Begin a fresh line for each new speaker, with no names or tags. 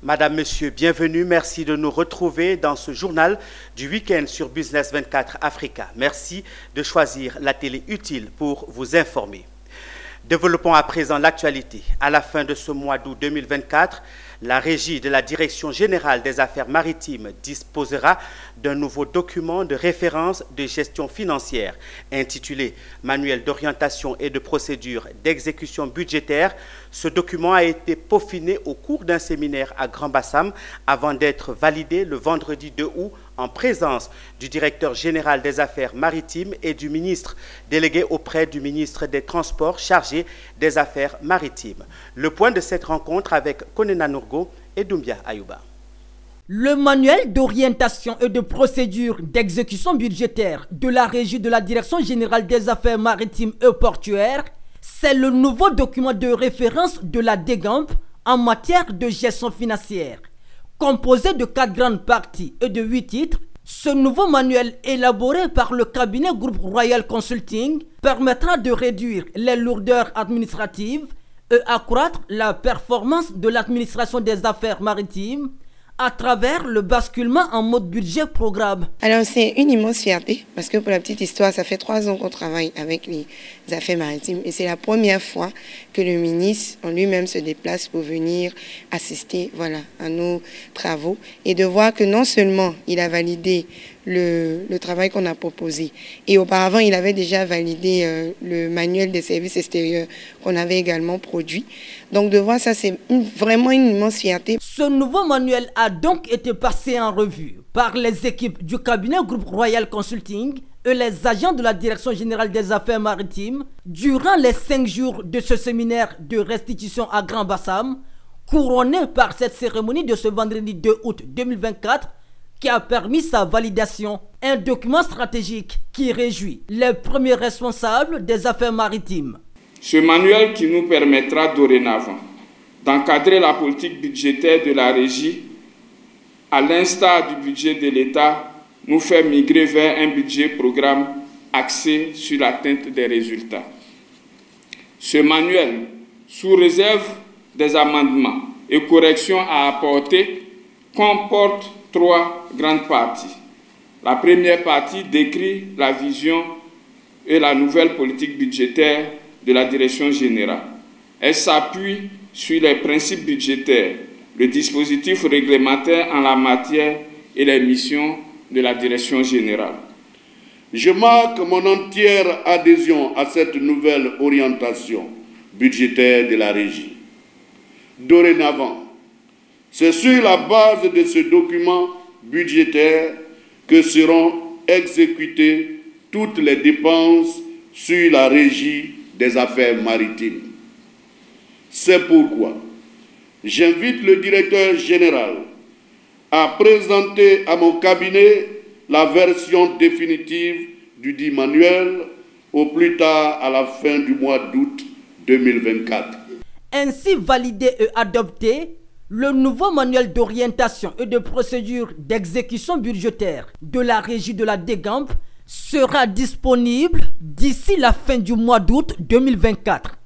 Madame, Monsieur, bienvenue. Merci de nous retrouver dans ce journal du week-end sur Business 24 Africa. Merci de choisir la télé utile pour vous informer. Développons à présent l'actualité. À la fin de ce mois d'août 2024, la Régie de la Direction générale des affaires maritimes disposera d'un nouveau document de référence de gestion financière intitulé « Manuel d'orientation et de procédure d'exécution budgétaire ». Ce document a été peaufiné au cours d'un séminaire à Grand-Bassam avant d'être validé le vendredi 2 août en présence du directeur général des affaires maritimes et du ministre délégué auprès du ministre des Transports chargé des affaires maritimes. Le point de cette rencontre avec Konena Nourgo et Doumbia Ayouba.
Le manuel d'orientation et de procédure d'exécution budgétaire de la Régie de la Direction générale des affaires maritimes et portuaires, c'est le nouveau document de référence de la DGAMP en matière de gestion financière. Composé de 4 grandes parties et de 8 titres, ce nouveau manuel élaboré par le cabinet Groupe Royal Consulting permettra de réduire les lourdeurs administratives et accroître la performance de l'administration des affaires maritimes à travers le basculement en mode budget programme.
Alors c'est une immense fierté parce que pour la petite histoire, ça fait 3 ans qu'on travaille avec les affaires maritimes et c'est la première fois que le ministre en lui-même se déplace pour venir assister à nos travaux et de voir que non seulement il a validé le travail qu'on a proposé et auparavant il avait déjà validé le manuel des services extérieurs qu'on avait également produit. Donc de voir ça, c'est vraiment une immense fierté.
Ce nouveau manuel a donc été passé en revue par les équipes du cabinet Groupe Royal Consulting et les agents de la Direction générale des affaires maritimes durant les 5 jours de ce séminaire de restitution à Grand-Bassam, couronné par cette cérémonie de ce vendredi 2 août 2024 qui a permis sa validation. Un document stratégique qui réjouit les premiers responsables des affaires maritimes.
Ce manuel qui nous permettra dorénavant d'encadrer la politique budgétaire de la Régie, à l'instar du budget de l'État, nous fait migrer vers un budget programme axé sur l'atteinte des résultats. Ce manuel, sous réserve des amendements et corrections à apporter, comporte 3 grandes parties. La première partie décrit la vision et la nouvelle politique budgétaire de la Direction générale. Elle s'appuie sur les principes budgétaires, le dispositif réglementaire en la matière et les missions de la Direction générale.
Je marque mon entière adhésion à cette nouvelle orientation budgétaire de la Régie. Dorénavant, c'est sur la base de ce document budgétaire que seront exécutées toutes les dépenses sur la Régie des affaires maritimes. C'est pourquoi j'invite le directeur général à présenter à mon cabinet la version définitive du dit manuel au plus tard à la fin du mois d'août 2024.
Ainsi validé et adopté, le nouveau manuel d'orientation et de procédure d'exécution budgétaire de la Régie de la DGAMP sera disponible d'ici la fin du mois d'août 2024.